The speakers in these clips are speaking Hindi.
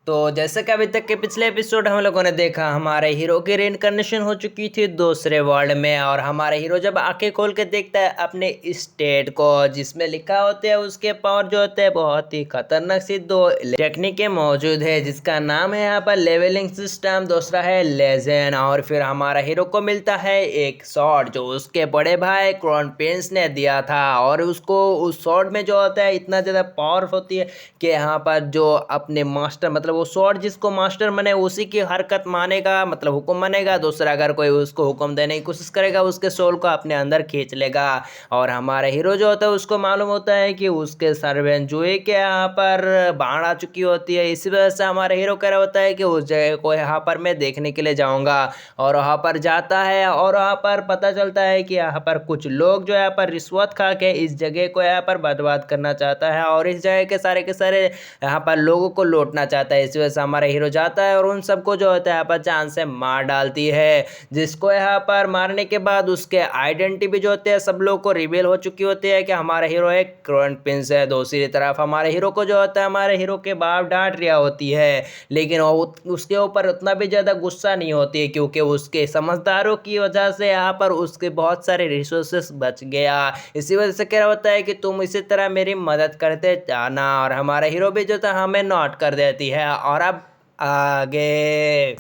तो जैसे कि अभी तक के पिछले एपिसोड हम लोगों ने देखा, हमारे हीरो की रेइनकार्नेशन हो चुकी थी दूसरे वर्ल्ड में। और हमारे हीरो जब आंखें खोल के देखता है अपने स्टेट को, जिसमें लिखा होता है उसके पावर जो होते हैं बहुत ही खतरनाक सी दो टेक्निकें मौजूद है, जिसका नाम है यहाँ पर लेवलिंग सिस्टम, दूसरा है लेजेंड। और फिर हमारा हीरो को मिलता है एक शॉट जो उसके बड़े भाई क्राउन प्रिंस ने दिया था। और उसको उस शॉट में जो होता है इतना ज़्यादा पावर होती है कि यहाँ पर जो अपने मास्टर मतलब वो स्वॉर्ड जिसको मास्टर माने उसी की हरकत मानेगा, मतलब हुक्म मानेगा। दूसरा अगर कोई उसको हुक्म देने की कोशिश करेगा उसके सोल को अपने अंदर खींच लेगा। और हमारा हीरो जो होता है उसको मालूम होता है कि उसके सर्वेंट जुए के यहाँ पर बाढ़ आ चुकी होती है। इसी वजह से हमारा हीरो कह रहा होता है कि उस जगह को यहाँ पर मैं देखने के लिए जाऊँगा। और वहाँ पर जाता है और वहाँ पर पता चलता है कि यहाँ पर कुछ लोग जो यहाँ पर रिश्वत खा के इस जगह को यहाँ पर बर्बाद करना चाहता है और इस जगह के सारे यहाँ पर लोगों को लौटना चाहता है। इस वजह से हमारा हीरो जाता है और उन सबको जो होता है यहाँ पर जान से मार डालती है, जिसको यहाँ पर मारने के बाद उसके आइडेंटिटी भी जो होते हैं सब लोग को रिवील हो चुकी होती है कि हमारा हीरो एक क्राउन प्रिंस है। दूसरी तरफ हमारे हीरो को जो होता है हमारे हीरो के बाप डांट रिया होती है, लेकिन वो उसके ऊपर उतना भी ज़्यादा गुस्सा नहीं होती है क्योंकि उसके समझदारों की वजह से यहाँ पर उसके बहुत सारे रिसोर्सेस बच गया। इसी वजह से क्या होता है कि तुम इसी तरह मेरी मदद करते जाना। और हमारा हीरो भी जो था हमें नोट कर देती है। और अब आगे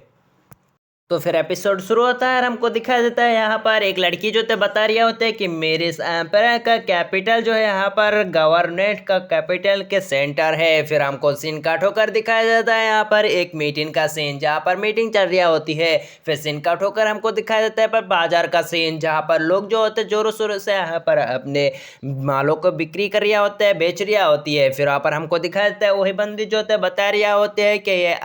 तो फिर एपिसोड शुरू होता है और हमको दिखाया जाता है यहाँ पर एक लड़की जो बता रही होते हैं कि मेरे इस एम्पायर का कैपिटल जो है यहाँ पर गवर्नमेंट का कैपिटल के सेंटर है। फिर हमको सीन काट होकर दिखाया जाता है यहाँ पर एक मीटिंग का सीन जहाँ पर मीटिंग चल रही होती है। फिर सीन काट होकर हमको दिखाया जाता है पर बाजार का सीन जहाँ पर लोग जो होते हैं जोरों शोरों से यहाँ पर अपने मालों को बिक्री कर रहा होता है, बेच रहा होती है। फिर वहाँ पर हमको दिखाया जाता है वही बंदी जो होते हैं बता रहा होते हैं कि ये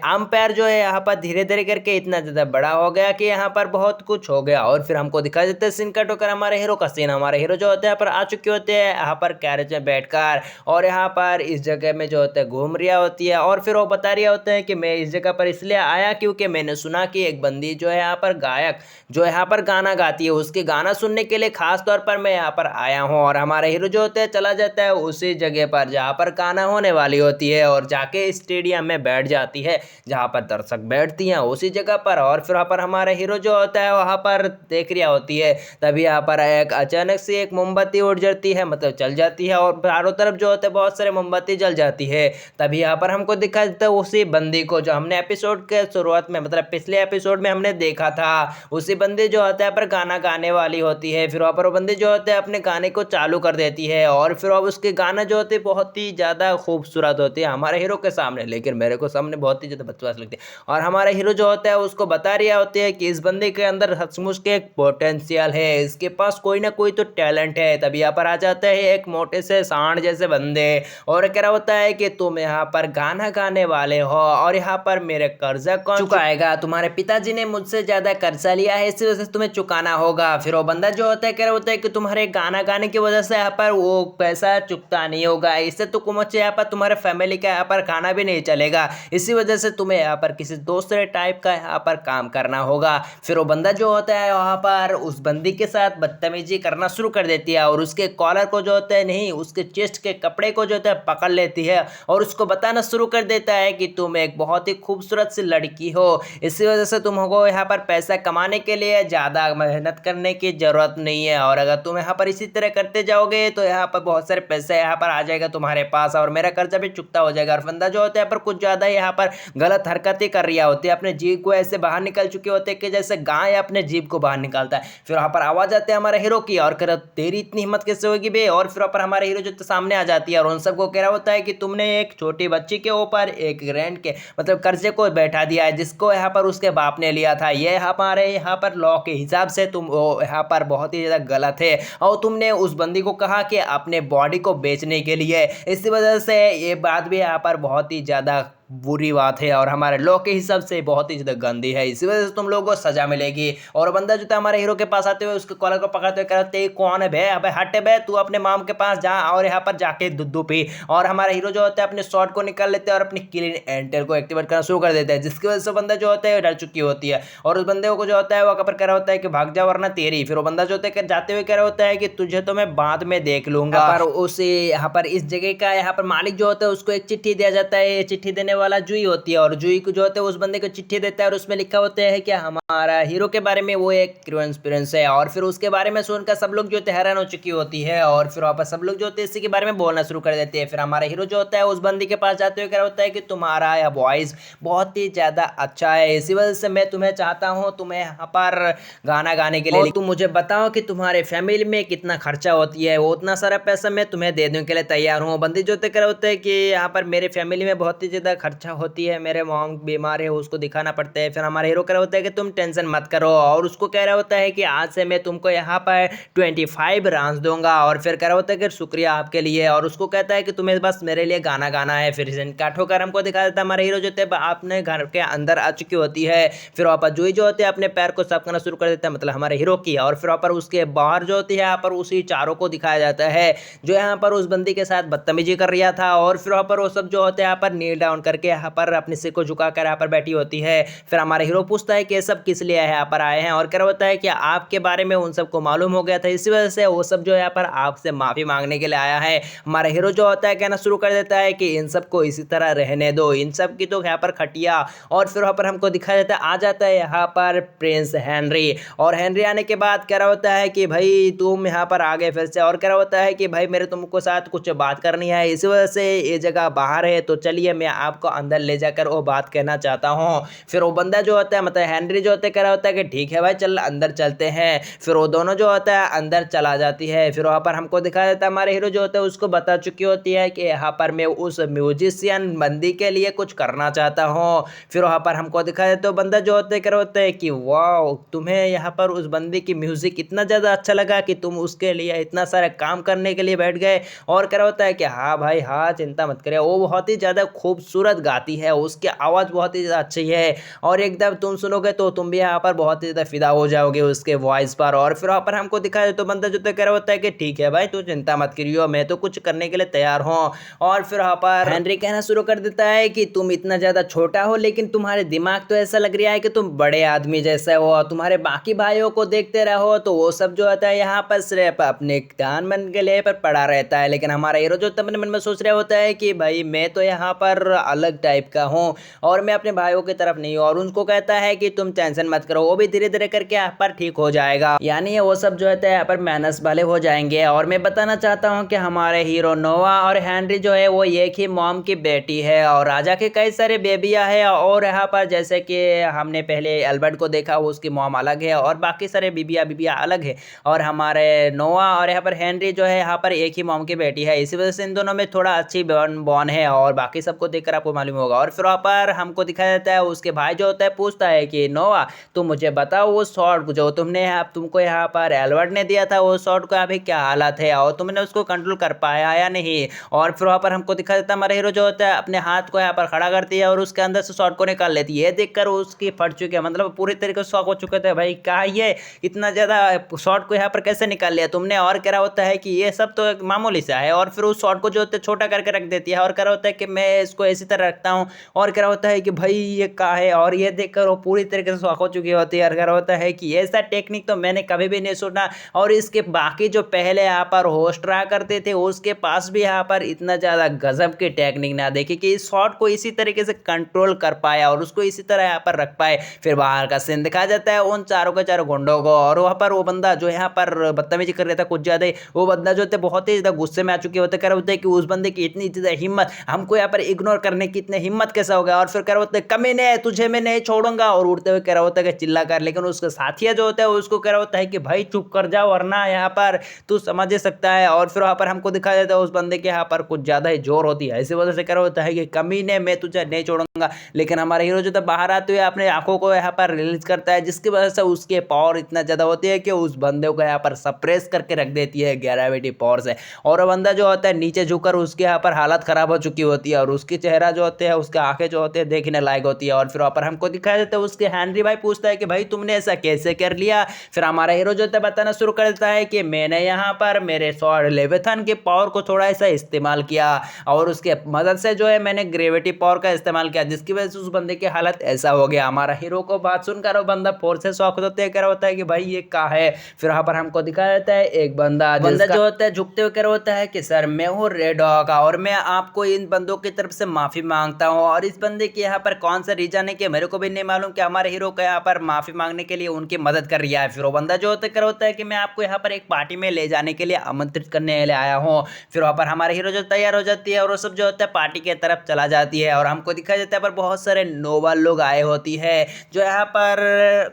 एम्पायर जो है यहाँ पर धीरे धीरे करके इतना ज़्यादा बड़ा हो गया कि यहाँ पर बहुत कुछ हो गया। और फिर हमको दिखा देते हैं सीन कट होकर हमारे हीरो का सीन। हमारे हीरो जो होते हैं यहाँ पर आ चुके होते हैं यहाँ पर कैरेज में बैठकर और यहाँ पर इस जगह में जो होता है घूम रहा होती है। और फिर वो बता रहे होते हैं कि मैं इस जगह पर इसलिए आया क्योंकि मैंने सुना कि एक बंदी जो है यहाँ पर गायक जो यहाँ पर गाना गाती है, उसके गाना सुनने के लिए खास तौर पर मैं यहाँ पर आया हूँ। और हमारा हीरो जो होता है चला जाता है उसी जगह पर जहाँ पर गाना होने वाली होती है और जाके स्टेडियम में बैठ जाती है जहाँ पर दर्शक बैठती हैं उसी जगह पर। और फिर वहाँ पर हमारा हीरो जो होता है वहाँ पर देख रहा होती है, तभी यहाँ पर एक अचानक से एक मोमबत्ती उड़ जाती है, मतलब चल जाती है और चारों तरफ जो होते हैं बहुत सारे मोमबत्ती जल जाती है। तभी यहाँ पर हमको दिखा देता है उसी बंदी को जो हमने एपिसोड के शुरुआत में मतलब पिछले एपिसोड में हमने देखा था। उसी बंदी जो होता है पर गाना गाने वाली होती है। फिर वहाँ पर वो बंदी जो होते हैं अपने गाने को चालू कर देती है और फिर अब उसके गाना जो होते हैं बहुत ही ज़्यादा खूबसूरत होती है हमारे हीरो के सामने, लेकिन मेरे को सामने बहुत ही ज़्यादा बकवास लगती है। और हमारा हीरो जो होता है उसको बता रहा होती है कि इस बंदे के अंदर सचमुच के एक पोटेंशियल है, इसके पास कोई ना कोई तो टैलेंट है। तभी यहाँ पर आ जाता है एक मोटे से सांड जैसे बंदे और कह रहा होता है कि तुम यहाँ पर गाना गाने वाले हो और यहाँ पर मेरे कर्जा कौन चुकाएगा? तुम्हारे पिताजी ने मुझसे ज्यादा कर्जा लिया है, इसी वजह से तुम्हें चुकाना होगा। फिर वो बंदा जो होता है कह रहा होता है कि तुम्हारे गाना गाने की वजह से यहाँ पर वो पैसा चुकता नहीं होगा, इससे तो कुछ यहाँ पर तुम्हारे फैमिली का यहाँ पर खाना भी नहीं चलेगा, इसी वजह से तुम्हें यहाँ पर किसी दूसरे टाइप का यहाँ पर काम करना होगा। फिर वो बंदा जो होता है वहाँ पर उस बंदी के साथ बदतमीजी करना शुरू कर देती है और उसके कॉलर को जो होता है नहीं उसके चेस्ट के कपड़े को जो होता है पकड़ लेती है और उसको बताना शुरू कर देता है कि तुम एक बहुत ही खूबसूरत सी लड़की हो, इसी वजह से तुमको यहाँ पर पैसा कमाने के लिए ज़्यादा मेहनत करने की ज़रूरत नहीं है और अगर तुम यहाँ पर इसी तरह करते जाओगे तो यहाँ पर बहुत सारे पैसे यहाँ पर आ जाएगा तुम्हारे पास और मेरा कर्जा भी चुकता हो जाएगा। और बंदा जो होता है पर कुछ ज़्यादा यहाँ पर गलत हरकतें कर रही होती है, अपने जीभ को ऐसे बाहर निकल चुके होते हैं कि जैसे गाय अपने जीभ को बाहर निकालता है। फिर वहाँ पर आवाज़ आती है हमारे हीरो की और कह रहा तेरी इतनी हिम्मत कैसे होगी बे? और फिर वहाँ पर हमारे हीरो जो सामने आ जाती है और उन सबको कह रहा होता है कि तुमने एक छोटी बच्ची के ऊपर एक रेंट के मतलब कर्जे को बैठा दिया है जिसको यहाँ पर उसके बाप ने लिया था, ये हमारे यहाँ पर लॉ के हिसाब से तुम यहाँ पर बहुत ही ज़्यादा गलत है और तुमने उस बंदी को कहा कि अपने बॉडी को बेचने के लिए, इसी वजह से ये बात भी यहाँ पर बहुत ही ज़्यादा बुरी बात है और हमारे लॉ के हिसाब से बहुत ही ज़्यादा गंदी है, इसी वजह से तुम लोगों को सजा मिलेगी। और बंदा जो था हमारे हीरो के पास आते हुए उसके कॉलर को पकड़ते हुए कहते कौन है बे? अबे हट बे, तू अपने माम के पास जा और यहाँ पर जाके दूध पी। और हमारा हीरो जो होता है अपने शॉट को निकाल लेते हैं और अपनी क्लीन एंटेल को एक्टिवेट करना शुरू कर देते हैं, जिसकी वजह से बंदा जो होता है डर चुकी होती है और उस बंदे को जो होता है वो कपर कह रहा होता है कि भाग जा वरना तेरी। फिर वो बंदा जो होता है जाते हुए कह रहा होता है कि तुझे तो मैं बाद में देख लूंगा। पर उस यहाँ पर इस जगह का यहाँ पर मालिक जो होता है उसको एक चिट्ठी दिया जाता है। चिट्ठी देने वाला जुई होती है और जुई को जो होता है उस बंदे को चिट्ठी देता है और उसमें लिखा होता है कि हमारा हीरो के बारे में वो एक कॉन्स्पिरेंस है। और फिर उसके बारे में सुनकर सब लोग जो होते हैं हैरान हो चुकी होती है और फिर वापस सब लोग जो होते हैं इसी के बारे में बोलना शुरू कर देते हैं। फिर हमारा हीरो जो होता है उस बंदी के पास जाते हुए क्या होता है कि तुम्हारा या वॉइस बहुत ही ज्यादा अच्छा है, इसी वजह से मैं तुम्हें चाहता हूँ तुम्हें यहाँ पर गाना गाने के लिए। तुम मुझे बताओ कि तुम्हारे फैमिली में कितना खर्चा होती है, वो उतना सारा पैसा मैं तुम्हें देने के लिए तैयार हूँ। बंदी जो होते होता है कि यहाँ पर मेरे फैमिली में बहुत ही ज्यादा खर्चा होती है, मेरे मॉम बीमार है उसको दिखाना पड़ता है। फिर हमारा हीरो कह रहा होता है कि तुम टेंशन मत करो और उसको कह रहा होता है कि आज से मैं तुमको यहाँ पर 25 रांस दूंगा। और फिर कह रहा होता है कि शुक्रिया आपके लिए, और उसको कहता है कि तुम्हें बस मेरे लिए गाना गाना है। फिर काठो कर हमको दिखा देता है हमारा हीरो जो होते अपने घर के अंदर आ चुकी होती है। फिर वापस जुई जो होते हैं अपने पैर को साफ करना शुरू कर देता है, मतलब हमारे हीरो की। और फिर वहाँ पर उसके बाहर जो होती है यहाँ पर उसी चारों को दिखाया जाता है जो यहाँ पर उस बंदी के साथ बदतमीजी कर रहा था। और फिर वहाँ पर वो सब जो होते हैं यहाँ पर नील डाउन करके यहाँ पर अपने सिर को झुकाकर यहाँ पर बैठी होती है। फिर हमारा हीरो पूछता है कि ये सब किस लिए यहाँ पर आए हैं, और क्या होता है कि आपके बारे में उन सबको मालूम हो गया था, इसी वजह से वो सब जो यहाँ पर आपसे माफी मांगने के लिए आया है। हमारा हीरो जो होता है कहना शुरू कर देता है कि इन सबको इसी तरह रहने दो, इन सब की तो यहाँ पर खटिया। और फिर वहाँ पर हमको दिखाया जाता है आ जाता है यहाँ पर प्रिंस हेनरी, और हेनरी आने के बाद कह रहा होता है कि भाई तुम यहाँ पर आ गए फिर से, और कह रहा होता है कि भाई मेरे तुमको साथ कुछ बात करनी है, इसी वजह से ये जगह बाहर है, तो चलिए मैं आपको अंदर ले जाकर वो बात कहना चाहता हूँ। फिर वो बंदा जो होता है मतलब हेनरी जो होता है कह रहा होता है कि ठीक है भाई चल अंदर चलते हैं। फिर वो दोनों जो होता है अंदर चला जाती है। फिर वहाँ पर हमको दिखाया जाता है हमारे हीरो जो होता है उसको बता चुकी होती है कि यहाँ पर मैं उस म्यूजिशियन बंदी के लिए कुछ करना चाहता हूँ। फिर वहाँ पर हमको दिखाया जाता है बंदा जो होता है कह रहा होता है कि वाह तुम्हें यहाँ पर उस बंदी की म्यूजिक इतना ज़्यादा अच्छा लगा कि तुम उसके लिए इतना सारा काम करने के लिए बैठ गए। और कह रहा होता है कि हाँ भाई हाँ चिंता मत करिए, वो बहुत ही ज़्यादा खूबसूरत गाती है, उसकी आवाज़ बहुत ही ज़्यादा अच्छी है, और एकदम तुम सुनोगे तो तुम भी यहाँ पर बहुत ही ज़्यादा फिदा हो जाओगे उसके वॉइस पर। और फिर वहाँ पर हमको दिखाया तो बंदा जो तो कह रहा होता है कि ठीक है भाई तू चिंता मत करियो, मैं तो कुछ करने के लिए तैयार हूँ। और फिर वहाँ पर हेनरी कहना शुरू कर देता है कि तुम इतना ज़्यादा छोटा हो लेकिन तुम्हारे दिमाग तो ऐसा लग रहा है कि तुम बड़े आदमी जैसे हो, तुम्हारे बाकी भाइयों को देखते रहो तो वो सब जो होता है यहाँ पर सिर्फ अपने ध्यान मन के लिए पर पड़ा रहता है। लेकिन हमारा हीरो जो अपने मन में सोच रहा होता है कि भाई मैं तो यहाँ पर अलग टाइप का हूँ और मैं अपने भाइयों की तरफ नहीं हूँ, और उनको कहता है कि तुम टेंशन मत करो, वो भी धीरे धीरे करके यहाँ पर ठीक हो जाएगा, यानी वो सब जो है यहाँ पर मैनस वाले हो जाएंगे। और मैं बताना चाहता हूँ कि हमारे हीरो नोवा और हेनरी जो है वो एक ही मॉम की बेटी है, और राजा के कई सारे बेबियाँ हैं। और यहाँ पर जैसे कि हमने पहले एल्बर्ट को देखा उसकी मॉम अलग है और बाकी सारे बीबियाँ अलग है, और हमारे नोवा और यहाँ पर हेनरी जो है यहाँ पर एक ही मॉम की बेटी है, इसी वजह से इन दोनों में थोड़ा अच्छी बॉन्ड है, और बाकी सबको देखकर आपको मालूम होगा। और फिर वहाँ पर हमको दिखाया जाता है उसके भाई जो होता है पूछता है कि नोवा तुम मुझे बताओ वो शॉट जो तुमको यहाँ पर एल्बर्ट ने दिया था वो शॉट का अभी क्या हालत है, और तुमने उसको कंट्रोल कर पाया या नहीं। और फिर वहाँ पर हमको दिखाया जाता है हमारा हीरो जो होता है अपने हाथ को यहाँ पर खड़ा करती है और उसके अंदर से शॉट को निकाल लेती है, देखकर उसकी फट चुकी है, मतलब पूरी तरीके से शॉक हो चुके थे भाई क्या ये इतना ज़्यादा शॉट को यहाँ पर कैसे निकाल लिया तुमने। और कह रहा होता है कि ये सब तो एक मामूली सा है, और फिर उस शॉट को जो होता है छोटा करके रख देती है और कह रहा होता है कि मैं इसको इसी तरह रखता हूँ, और कह रहा होता है कि भाई ये क्या है, और ये देखकर वो पूरी तरीके से शॉक हो चुकी होती है। और कह रहा होता है कि ऐसा टेक्निक तो मैंने कभी भी नहीं सुना, और इसके बाकी जो पहले यहाँ पर होस्ट रहा करते थे उसके पास भी यहाँ पर इतना ज़्यादा गजब की टेक्निक ना देखी कि इस शॉट को इसी तरीके से कंट्रोल कर पाया और उसको इसी तरह यहाँ पर रख पाए। फिर बाहर का सीन दिखाया जाता है उन चारों के चारों गुंडों को, और वहाँ पर वो बंदा जो यहाँ पर बदतमीजी कर रहा था कुछ ज़्यादा ही, वो बंदा जो होता है बहुत ही ज़्यादा गुस्से में आ चुके होते, कह रहे होते हैं कि उस बंदे की इतनी ज़्यादा हिम्मत, हमको यहाँ पर इग्नोर करने की इतनी हिम्मत कैसा हो गया। और फिर कह रहे होते हैं कमीने तुझे मैं नहीं छोड़ूंगा, और उड़ते हुए कह रहा होता है कि चिल्ला कर, लेकिन उसका साथिया जो होता है उसको कह रहा होता है कि भाई चुप कर जाओ वरना यहाँ पर तू समझ सकता है। और फिर वहाँ पर हमको दिखाया जाता है उस बंदे के यहाँ पर कुछ ज़्यादा ही जोर होती है, इसी वजह से कह रहा होता है कि कमीने मैं तुझे नहीं छोड़ूंगा। लेकिन हमारा हीरो जो था बाहर आते हुए अपने आंखों को यहाँ पर रिलीज करता है, जिसकी वजह से उसके पावर इतना ज़्यादा होती है कि उस बंदे को यहाँ पर सप्रेस करके रख देती है ग्रेविटी पावर से, और वो बंदा जो होता है नीचे झुककर उसके यहाँ पर हालत खराब हो चुकी होती है, और उसकी चेहरा जो होते हैं उसके आंखें जो होते हैं देखने लायक होती है। और फिर वहाँ पर हमको दिखाया जाता है उसके हेनरी भाई पूछता है कि भाई तुमने ऐसा कैसे कर लिया। फिर हमारा हीरो जो है बताना शुरू कर देता है कि मैंने यहाँ पर मेरे स्वॉर्ड लेविथन के पावर को थोड़ा सा इस्तेमाल किया, और उसके मदद से जो है मैंने ग्रेविटी पावर का इस्तेमाल किया, जिसकी वजह से उस बंदे की हालत ऐसा हो गया। हमारा हीरो को बात सुनकर वो बंदा फोर से शॉक होते है, कह रहा होता है कि भाई ये क्या है। फिर वहाँ पर हमको दिखाया जाता है एक बंदा जो होता है झुकते हुए कह रहा होता है कि सर मैं हूँ रेड डॉग, और मैं आपको इन बंदों की तरफ से माफी मांगता हूँ। और इस बंदे के यहाँ पर कौन सा रीजन है कि मेरे को भी नहीं मालूम कि हमारे हीरो को यहाँ पर माफी मांगने के लिए उनकी मदद कर रहा है। फिर वो बंदा जो होता है कि मैं आपको यहाँ पर एक पार्टी में ले जाने के लिए आमंत्रित करने ले आया हूँ। फिर वहाँ पर हमारे हीरो जो तैयार हो जाती है और वो सब जो होता है पार्टी की तरफ चला जाती है और हमको दिखाया जाता है पर बहुत सारे नोबल लोग आए होती है जो यहाँ पर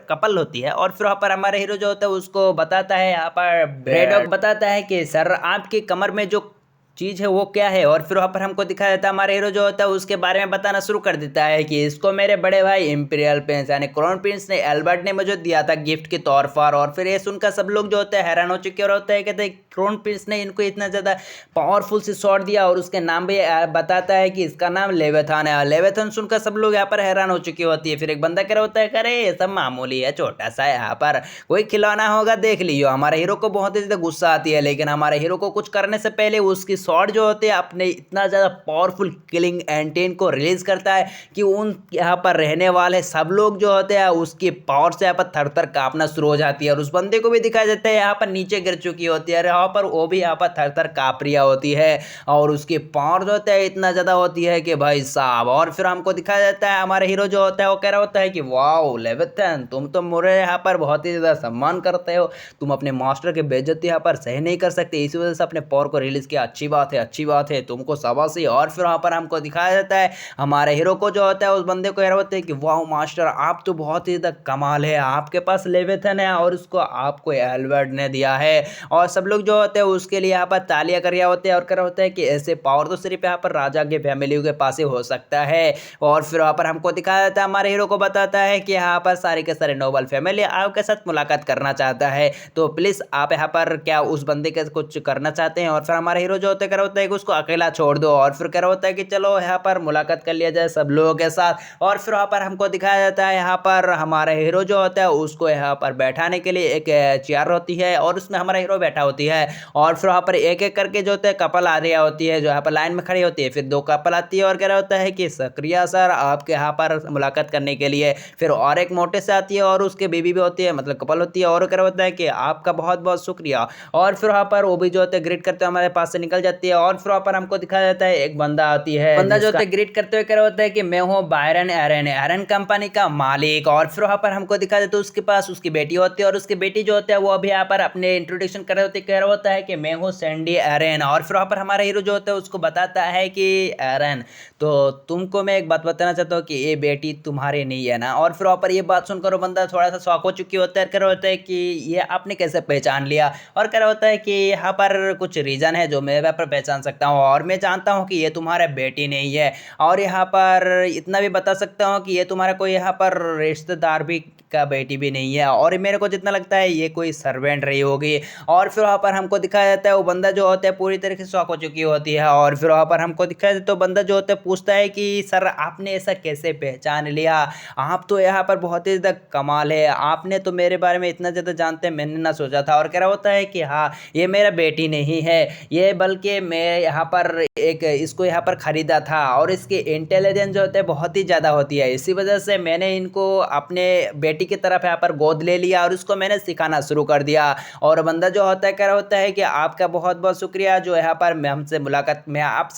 कपल होती है। और फिर वहाँ पर हमारे हीरो जो होता है उसको बताता है, यहाँ पर ब्रेडॉक बताता है कि सर आपकी कमर में जो चीज है वो क्या है। और फिर वहाँ पर हमको दिखाया जाता है हमारे हीरो जो होता है उसके बारे में बताना शुरू कर देता है कि इसको मेरे बड़े भाई इंपीरियल प्रिंस यानी क्राउन प्रिंस ने एल्बर्ट ने मुझे दिया था गिफ्ट के तौर पर। और फिर ये सुनकर सब लोग जो होते हैं हैरान हो चुके और होता है कहते हैं क्राउन प्रिंस ने इनको इतना ज़्यादा पावरफुल से शॉट दिया और उसके नाम भी बताता है कि इसका नाम लेवेथन है। लेवेथन सुनकर सब लोग यहाँ पर हैरान हो चुकी होती है। फिर एक बंदा कह रहा होता है करे ये सब मामूली है, छोटा सा यहाँ पर कोई खिलौना होगा देख लियो। हमारे हीरो को बहुत ही ज़्यादा गुस्सा आती है, लेकिन हमारे हीरो को कुछ करने से पहले उसकी शॉट जो होती है अपने इतना ज़्यादा पावरफुल किलिंग एंटेन को रिलीज करता है कि उन यहाँ पर रहने वाले सब लोग जो होते हैं उसकी पावर से यहाँ पर थर थर कांपना शुरू हो जाती है। और उस बंदे को भी दिखाया जाता है यहाँ पर नीचे गिर चुकी होती है और यहाँ पर वो भी यहाँ पर थर थर कांप रही होती है और उसकी पावर जो होता है इतना ज़्यादा होती है कि भाई साहब। और फिर हमको दिखाया जाता है हमारे हीरो जो होता है वो कह रहा होता है कि वाओ लेवेथन तुम तो मेरे यहाँ पर बहुत ही ज़्यादा सम्मान करते हो, तुम अपने मास्टर की बेइज्जती यहाँ पर सही नहीं कर सकते, इसी वजह से अपने पावर को रिलीज किया, अच्छी बात है अच्छी बात है तुमको शाबाशी। और फिर वहाँ पर हमको दिखाया जाता है हमारे हीरो को जो होता है उस बंदे को कह रहे होते हैं कि वाह मास्टर आप तो बहुत ही ज़्यादा कमाल है, आपके पास लेवेथन है और उसको आपको एल्बर्ट ने दिया है। और सब लोग जो होते हैं उसके लिए यहाँ पर तालियां कर रहे होते हैं और कर रहे होते हैं कि ऐसे पावर तो सिर्फ यहाँ पर राजा के फैमिली के पास ही हो सकता है। और फिर वहाँ पर हमको दिखाया जाता है हमारे हीरो को बताता है कि यहाँ पर सारे के सारे नोबल फैमिली आपके साथ मुलाकात करना चाहता है, तो प्लीज़ आप यहाँ पर क्या उस बंदे के कुछ करना चाहते हैं। और फिर हमारे हीरो जो होते होता है कि उसको अकेला छोड़ दो। और फिर कह रहा होता है कि चलो यहाँ पर मुलाकात कर लिया जाए सब लोगों के साथ। और फिर वहाँ पर हमको दिखाया जाता है यहाँ पर हमारा हीरो जो होता है उसको यहाँ पर बैठाने के लिए एक चेयर होती है और उसमें हमारा हीरो बैठा होती है। और फिर वहाँ पर एक एक करके जो होता है कपल आ रही होती है जो यहाँ पर लाइन में खड़ी होती है। फिर दो कपल आती है और कह रहा होता है कि शुक्रिया सर आपके यहाँ पर मुलाकात करने के लिए। फिर और एक मोटे से आती है और उसके बीवी भी होती है मतलब कपल होती है और कह रहा होता है कि आपका बहुत बहुत शुक्रिया। और फिर वहाँ पर वो भी जो होता है ग्रीट करते हुए हमारे पास से निकल जाती है। और फिर वहाँ पर हमको दिखाया जाता है एक बंदा आती है, बंदा जो होता है ग्रीट करते हुए कह रहा होता है कि मैं हूँ बायरन एरन एरन कंपनी का मालिक। और फिर वहाँ पर हमको दिखाया जाता है उसके पास उसकी बेटी होती है और उसकी बेटी जो होता है वो अभी यहाँ पर अपने इंट्रोडक्शन कर रहे होते कह रहा होता है कि मैं हूँ सैंडी एरन। और फिर वहाँ पर हमारा हीरो जो होता है उसको बताता है कि एरन तो तुमको मैं एक बात बताना चाहता हूँ कि ये बेटी तुम्हारी नहीं है ना। और फिर वहाँ पर ये बात सुनकर वो बंदा थोड़ा सा शॉक हो चुकी होता है, कह रहा होता है कि ये आपने कैसे पहचान लिया। और कह रहा होता है कि यहाँ पर कुछ रीज़न है जो मैं यहाँ पर पहचान सकता हूँ और मैं जानता हूँ कि ये तुम्हारा बेटी नहीं है। और यहाँ पर इतना भी बता सकता हूँ कि ये तुम्हारा कोई यहाँ पर रिश्तेदार भी का बेटी भी नहीं है और मेरे को जितना लगता है ये कोई सर्वेंट रही होगी। और फिर वहाँ पर हमको दिखाया जाता है वो बंदा जो होता है पूरी तरीके से शॉक हो चुकी होती है। और फिर वहाँ पर हमको दिखाया जाता है तो बंदा जो होता है पूछता है कि सर आपने ऐसा कैसे पहचान लिया, आप तो यहाँ पर बहुत ही ज़्यादा कमाल है, आपने तो मेरे बारे में इतना ज़्यादा जानते हैं मैंने ना सोचा था। और कह रहा होता है कि हाँ ये मेरा बेटी नहीं है, ये बल्कि मैं यहाँ पर एक इसको यहाँ पर ख़रीदा था और इसकी इंटेलिजेंस जो होता है बहुत ही ज़्यादा होती है, इसी वजह से मैंने इनको अपने बेटी की तरफ यहाँ पर गोद ले लिया और उसको मैंने सिखाना शुरू कर दिया। और बंदा जो होता है कह रहा होता है कि आपका बहुत बहुत शुक्रिया जो यहाँ पर मैं आपसे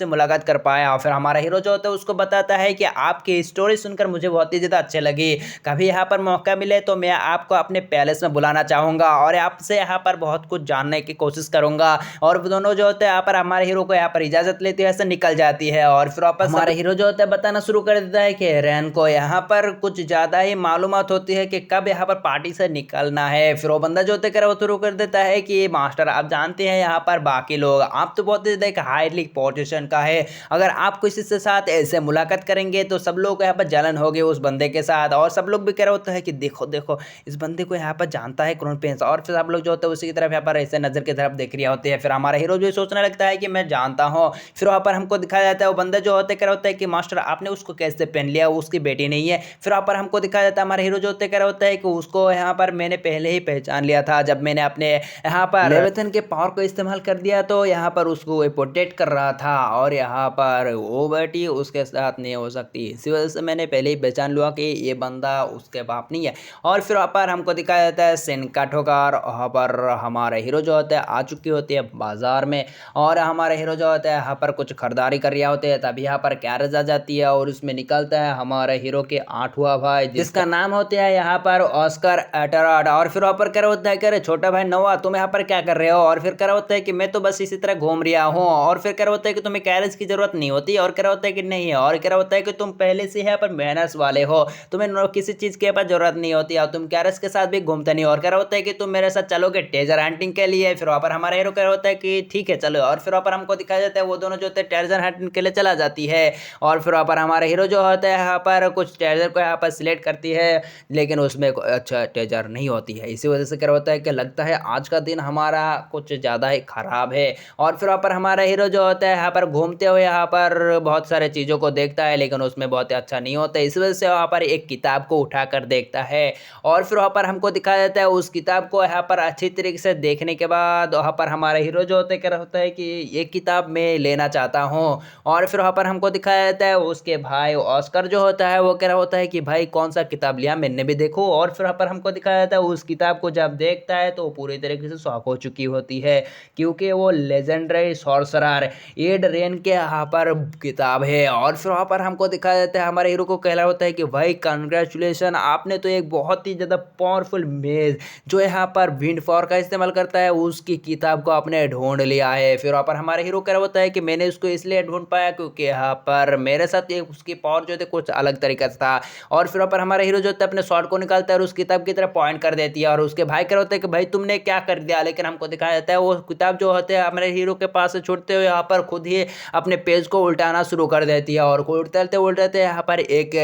मुलाकात कर पाया। और फिर हमारा हीरो जो होता है उसको बताता है कि आपकी स्टोरी सुनकर मुझे बहुत ही ज़्यादा अच्छी लगी, कभी यहाँ पर मौका मिले तो मैं आपको अपने पैलेस में बुलाना चाहूँगा और आपसे यहाँ पर बहुत कुछ जानने की कोशिश करूँगा। और दोनों जो होते हैं यहाँ पर हमारे हीरो को यहाँ पर इजाज़त लेते हुए ऐसे निकल जाती है। और फिर वापस हमारा हीरो जो होता है बताना शुरू कर देता है कि रैन को यहाँ पर कुछ ज़्यादा ही मालूमात होती है कि कब यहाँ पर पार्टी से निकलना है। फिर वो बंदा जो होता है वो शुरू कर देता है कि मास्टर आप जानते हैं यहाँ पर बाकी लोग, आप तो बहुत ही एक हाईली पोजीशन का है, अगर आप किसी से साथ ऐसे मुलाकात करेंगे तो सब लोग यहाँ पर जलन होगी उस बंदे के साथ। और सब लोग भी कह रहे होते हैं कि देखो देखो इस बंदे को यहाँ पर जानता है क्राउन प्रिंस। और फिर सब लोग जो होते हैं उसी की तरफ यहाँ पर ऐसे नज़र की तरफ देख रहे होते हैं। फिर हमारा हीरो जो सोचने लगता है कि मैं जानता हूँ। फिर वहाँ पर हमको दिखाया जाता है वो बंदा जो होता है कह रहा होता है कि मास्टर आपने उसको कैसे पहन लिया, उसकी बेटी नहीं है। फिर वहाँ पर हमको दिखाया जाता है हमारे हीरो जो होते क्या होता है कि उसको यहाँ पर मैंने पहले ही पहचान लिया था। जब मैंने अपने यहाँ पर लेविथन के पावर को इस्तेमाल कर दिया तो यहाँ पर उसको वो प्रोटेक्ट कर रहा था और यहाँ पर वो बेटी उसके साथ नहीं हो सकती। इसी वजह से मैंने पहले ही पहचान लिया कि ये बंदा उसके बाप नहीं है। और फिर वहाँ पर हमको दिखाया जाता है सेनका ठोकर। वहाँ पर हमारे हीरो जो होते हैं आ चुकी होती है बाजार में और हमारे हीरो जो होते हैं यहाँ पर कुछ खरीदारी कर रहा होते हैं। तभी यहाँ पर कैरेज आ जाती है और उसमें निकलता है हमारे हीरो के आठवां भाई जिसका नाम होता है यहाँ पर ऑस्कर एटराड। और फिर वहाँ पर क्या होता है, कह रहे छोटा भाई नोआ तुम यहाँ पर क्या कर रहे हो? और फिर क्या होता है कि मैं तो बस इसी तरह घूम रहा हूँ। और फिर क्या होता है कि तुम्हें कैरेज की जरूरत नहीं होती। और क्या होता है कि नहीं है। और क्या होता है कि तुम पहले से यहाँ पर मैनर्स वाले हो, तुम्हें किसी चीज के पास जरूरत नहीं होती और तुम कैरेज के साथ भी घूमते नहीं। और क्या होता है कि तुम मेरे साथ चलोगे ट्रेजर हंटिंग के लिए। फिर वहाँ पर हमारा हीरो क्या होता है कि ठीक है चलो। और फिर वहाँ पर हमको दिखाया जाता है वो दोनों जो होते हैं ट्रेजर हंटिंग के लिए चला जाती है। और फिर वहाँ पर हमारे हीरो जो होता है यहाँ पर कुछ ट्रेजर को यहाँ पर सिलेक्ट करती है लेकिन उसमें अच्छा ट्रेजर नहीं होती है। इसी वजह से क्या होता है कि लगता है आज का दिन हमारा कुछ ज़्यादा ही खराब है। और फिर वहाँ पर हमारा हीरो जो होता है यहाँ पर घूमते हुए यहाँ पर बहुत सारे चीज़ों को देखता है लेकिन उसमें बहुत अच्छा नहीं होता। इस वजह से वहाँ पर एक किताब को उठाकर देखता है और फिर वहाँ पर हमको दिखाया जाता है उस किताब को यहाँ पर अच्छी तरीके से देखने के बाद वहाँ पर हमारा हीरो जो होता है क्या होता है कि ये किताब मैं लेना चाहता हूँ। और फिर वहाँ पर हमको दिखाया जाता है उसके भाई ऑस्कर जो होता है वो कह रहा होता है कि भाई कौन सा किताब लिया, मैंने भी देखो। और फिर वहाँ पर हमको दिखाया जाता है उस किताब को जब देखता है तो वो पूरी तरीके से शॉक हो चुकी होती है क्योंकि वो लेजेंडरी सॉर्सरर एड रेन के यहाँ पर किताब है। और फिर वहाँ पर हमको दिखाया जाता है हमारे हीरो को कहला होता है कि भाई कंग्रेचुलेशन, आपने तो एक बहुत ही ज़्यादा पावरफुल मेज जो यहाँ पर विंड पावर का इस्तेमाल करता है उसकी किताब को आपने ढूंढ लिया है। फिर वहाँ पर हमारे हीरो कह रहा होता है कि मैंने उसको इसलिए ढूंढ पाया क्योंकि यहाँ पर मेरे साथ एक उसकी पावर जो थे कुछ अलग तरीके से था। और फिर वहाँ पर हमारे हीरो जो होता है अपने शॉर्ट को निकालता है और उस किताब की तरफ पॉइंट कर देती है और उसके भाई कह रहा होता है कि भाई तुमने क्या कर दिया। लेकिन हमको दिखाया जाता है वो किताब जो होते हैं हमारे हीरो के पास से छूटते हुए यहाँ पर खुद ही अपने पेज को उल्टाना शुरू कर देती है और उल्टाते उल्टाते यहाँ पर एक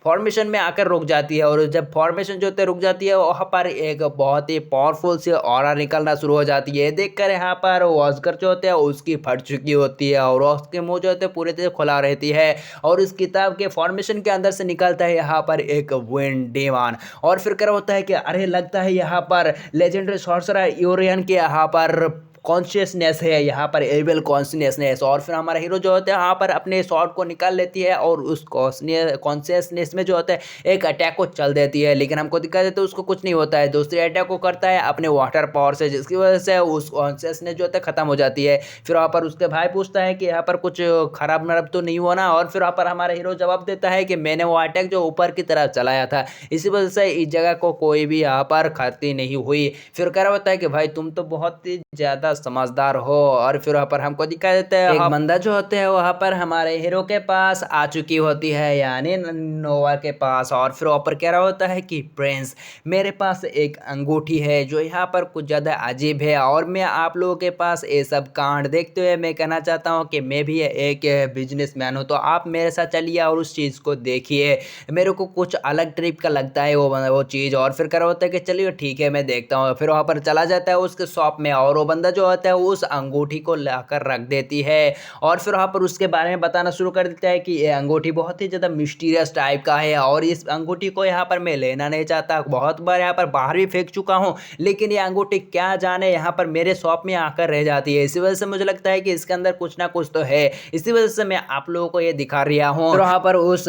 फॉर्मेशन में आकर रुक जाती है। और जब फॉर्मेशन जो होते रुक जाती है वहाँ पर एक बहुत ही पावरफुल सी ऑरा निकलना शुरू हो जाती है। देखकर यहाँ पर ऑस्कर जो होते हैं उसकी फट चुकी होती है और उसके मुंह जो होते हैं पूरी तरह खुला रहती है और इस किताब के फॉर्मेशन के अंदर से निकलता है यहाँ पर एक विंड डेमन। और फिर क्या होता है कि अरे लगता है यहाँ पर लेजेंडरी सॉर्सरर यूरियन के यहाँ पर कॉन्शियसनेस है, यहाँ पर एविल कॉन्शियसनेस। और फिर हमारा हीरो जो होता है यहाँ पर अपने शॉट को निकाल लेती है और उस कॉन्शियसनेस में जो होता है एक अटैक को चल देती है। लेकिन हमको दिखा देते है उसको कुछ नहीं होता है, दूसरे अटैक को करता है अपने वाटर पावर से जिसकी वजह से उस कॉन्शियसनेस जो होता है खत्म हो जाती है। फिर वहाँ पर उसके भाई पूछता है कि यहाँ पर कुछ खराब नरब तो नहीं हुआ ना। और फिर वहाँ पर हमारा हीरो जवाब देता है कि मैंने वो अटैक जो ऊपर की तरफ चलाया था इसी वजह से इस जगह को कोई भी यहाँ पर क्षति नहीं हुई। फिर कह रहा होता है कि भाई तुम तो बहुत ही ज्यादा समझदार हो। और फिर वहाँ पर हमको दिखा देता है एक बंदा जो होते हैं वहाँ पर हमारे हीरो के पास आ चुकी होती है यानी नोवा के पास। और फिर वहाँ पर कह रहा होता है कि प्रिंस मेरे पास एक अंगूठी है जो यहाँ पर कुछ ज़्यादा अजीब है और मैं आप लोगों के पास ये सब कांड देखते हुए मैं कहना चाहता हूँ कि मैं भी एक बिजनेसमैन हूँ तो आप मेरे साथ चलिए और उस चीज़ को देखिए, मेरे को कुछ अलग ट्रिप का लगता है वो चीज़। और फिर कह रहा होता है कि चलिए ठीक है मैं देखता हूँ। फिर वहाँ पर चला जाता है उसके शॉप में और वो बंदा जो होता है उस अंगूठी को लाकर रख देती है और फिर वहाँ पर उसके बारे में बताना शुरू कर देता है कि ये अंगूठी बहुत ही ज़्यादा मिस्टीरियस टाइप का है और इस अंगूठी को यहाँ पर मैं लेना नहीं चाहता, बहुत बार यहाँ पर बाहर भी फेंक चुका हूँ लेकिन ये अंगूठी क्या जाने यहाँ पर मेरे शॉप में आकर रह जाती है। इसी वजह से मुझे लगता है कि इसके अंदर कुछ ना कुछ तो है, इसी वजह से मैं आप लोगों को ये दिखा रहा हूँ। फिर वहाँ पर उस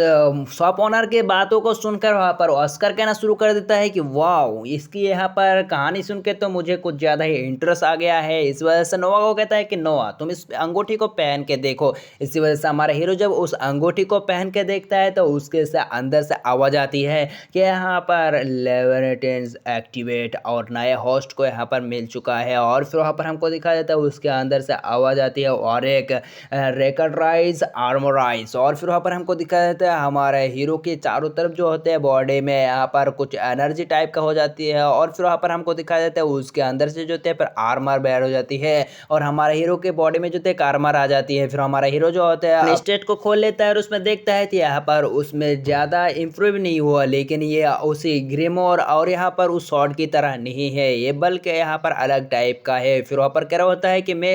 शॉप ओनर के बातों को सुनकर वहाँ पर ऑस्कर कहना शुरू कर देता है कि वाओ इसकी यहाँ पर कहानी सुन के तो मुझे कुछ ज़्यादा ही इंटरेस्ट आ गया है। इस वजह से नोवा को कहता है कि नोवा तुम इस अंगूठी को पहन के देखो। इसी वजह से हमारा हीरो जब उस अंगूठी को पहन के देखता है तो उसके से अंदर से आवाज़ आती है कि यहाँ पर लेविटेंस एक्टिवेट और नए होस्ट को यहाँ पर मिल चुका है। और फिर वहाँ पर हमको दिखाया जाता है उसके अंदर से आवाज़ आती है और एक रेकर्डाइज आर्मोराइज। और फिर वहाँ पर हमको दिखाया जाता है हमारे हीरो के चारों तरफ जो होते हैं बॉडी में यहाँ पर कुछ एनर्जी टाइप का हो जाती है और फिर वहाँ पर हमको दिखाया जाता है उसके अंदर से जो होते हैं पर आर्मर बैर हो जाती है और हमारे हीरो के बॉडी में जो थे आर्मर आ जाती है। फिर हमारा हीरो जो होता है अपने स्टेट को खोल लेता है और उसमें देखता है कि यहाँ पर उसमें ज़्यादा इम्प्रूव नहीं हुआ, लेकिन ये उसी ग्रिमोर और यहाँ पर उस शॉर्ट की तरह नहीं है, ये बल्कि यहाँ पर अलग टाइप का है। फिर वहाँ पर क्या होता है कि मैं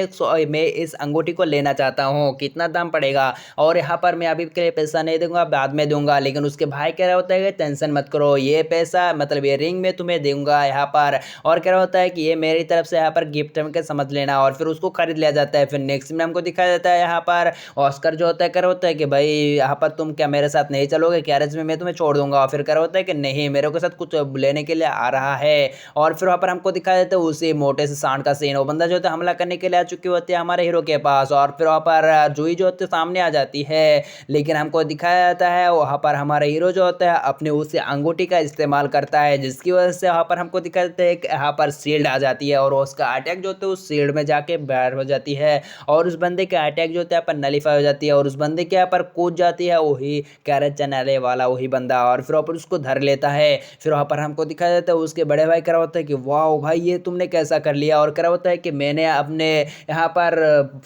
इस अंगूठी को लेना चाहता हूँ, कितना दाम पड़ेगा, और यहाँ पर मैं अभी के लिए पैसा नहीं दूंगा, बाद में दूंगा। लेकिन उसके भाई कह रहा होता है कि टेंशन मत करो, ये पैसा मतलब ये रिंग में तुम्हें दूंगा यहाँ पर, और क्या होता है कि ये मेरी तरफ से यहाँ पर गिफ्ट में समझ लेना, और फिर उसको खरीद लिया जाता है। फिर नेक्स्ट में हमको दिखाया जाता है यहाँ पर ऑस्कर जो होता है कर होता है कि भाई यहाँ पर तुम क्या मेरे साथ नहीं चलोगे, गैरेज में मैं तुम्हें छोड़ दूंगा। फिर कर होता है कि नहीं, मेरे के साथ कुछ लेने के लिए आ रहा है। और फिर वहाँ पर हमको दिखाया जाता है उसी मोटे से सांड का सीन, वो बंदा जो होता है हमला करने के लिए आ चुकी होती है हमारे हीरो के पास, और फिर वहाँ पर जूही जो होती है सामने आ जाती है। लेकिन हमको दिखाया जाता है वहाँ पर हमारा हीरो जो होता है अपने उस अंगूठी का इस्तेमाल करता है, जिसकी वजह से वहाँ पर हमको दिखाया जाता है कि यहाँ पर शील्ड आ जाती है और उसका अटैक जो होता है उस शील्ड में जाके बैर हो जाती है, और उस बंदे के अटैक जो होता है पर नलीफाई हो जाती है, और उस बंदे के यहाँ पर कूद जाती है वही कैरेज चनाले वाला वही बंदा, और फिर वहाँ पर उसको धर लेता है। फिर वहाँ पर हमको दिखाया जाता है उसके बड़े भाई करा होता है कि वाह भाई ये तुमने कैसा कर लिया, और करा होता है कि मैंने अपने यहाँ पर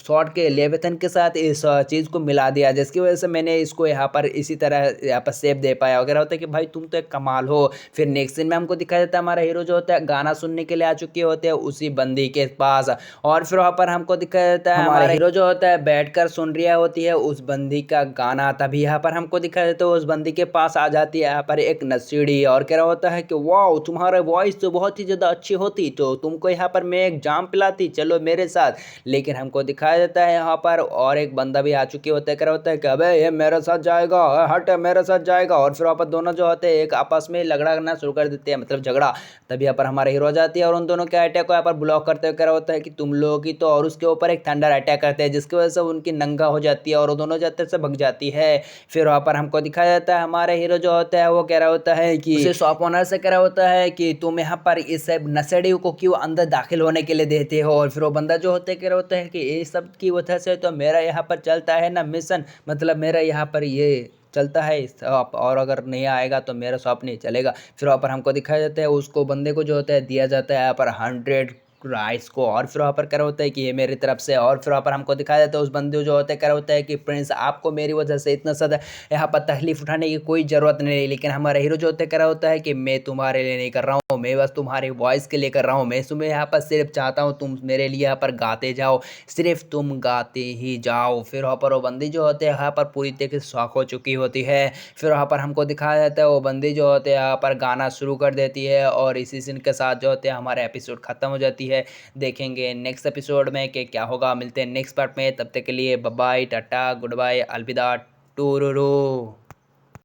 शॉर्ट के लेविथन के साथ इस चीज़ को मिला दिया, जिसकी वजह से मैंने इसको यहाँ पर इसी तरह यहाँ पर सेप दे पाया वगैरह होता है कि भाई तुम तो एक कमाल हो। फिर नेक्स्ट सीन में हमको दिखाया जाता है हमारा हीरो जो होता है गाना सुनने के लिए आ चुके होते हैं उसी बंदी के पास, और फिर वहाँ पर हमको दिखाया जाता है हमारा हीरो जो होता है बैठकर सुन रहा होती है उस बंदी का गाना। तभी यहाँ पर हमको दिखाया जाता है उस बंदी के पास आ जाती है यहाँ पर एक नशेड़ी, और कह रहा होता है कि वाह तुम्हारा वॉइस तो बहुत ही ज़्यादा अच्छी होती, तो तुमको यहाँ पर मैं एक जाम पिलाती, चलो मेरे साथ। लेकिन हमको दिखाया जाता है यहाँ पर और एक बंदा भी आ चुके होते हैं, कह रहा होता है कि अबे ये मेरे साथ जाएगा, हट मेरे साथ जाएगा, और फिर वहाँ पर दोनों जो होते हैं एक आपस में लड़ना करना शुरू कर देते हैं, मतलब झगड़ा। तभी यहाँ पर हमारे हीरो जाती है और उन दोनों के अटैक को यहाँ पर ब्लॉक करते हुए कह रहा होता है कि तुम लोग ही तो, और उसके ऊपर एक थंडर अटैक करते हैं जिसकी वजह से उनकी नंगा हो जाती है और वो दोनों जाते से भग जाती है। फिर वहाँ पर हमको दिखाया जाता है हमारे हीरो जो होता है वो कह रहा होता है कि उसे शॉप ओनर से कह रहा होता है कि तुम यहाँ पर इस नशेड़ी को क्यों अंदर दाखिल होने के लिए देते हो, और फिर वो बंदा जो होता है कह रहा होता है कि ये सब की वजह से तो मेरा यहाँ पर चलता है ना मिशन, मतलब मेरा यहाँ पर ये चलता है शॉप, और अगर नहीं आएगा तो मेरा शॉप नहीं चलेगा। फिर वहाँ पर हमको दिखाया जाता है उसको बंदे को जो होता है दिया जाता है यहाँ पर 100 राइस को, और फिर वहाँ पर क्या होता है कि ये मेरी तरफ से, और फिर वहाँ पर हमको दिखाया जाता है उस बंदे जो होता है क्या होता है कि प्रिंस आपको मेरी वजह से इतना ज़्यादा यहाँ पर तकलीफ उठाने की कोई ज़रूरत नहीं। लेकिन हमारा हीरो जो होता है क्या होता है कि मैं तुम्हारे लिए नहीं कर रहा हूँ, मैं बस तुम्हारी वॉइस के लिए कर रहा हूँ, मैं तुम्हें यहाँ पर सिर्फ चाहता हूँ तुम मेरे लिए यहाँ पर गाते जाओ, सिर्फ तुम गाते ही जाओ। फिर वहाँ पर वो बंदी जो होते हैं यहाँ पर पूरी तरीके से शौक हो चुकी होती है। फिर वहाँ पर हमको दिखाया जाता है वो बंदी जो होते हैं यहाँ पर गाना शुरू कर देती है, और इसी सीन के साथ जो होते हैं हमारा एपिसोड ख़त्म हो जाती है। देखेंगे नेक्स्ट एपिसोड में कि क्या होगा, मिलते हैं नेक्स्ट पार्ट में, तब तक के लिए bye bye, tata, good bye, अलविदा, टूरूरू।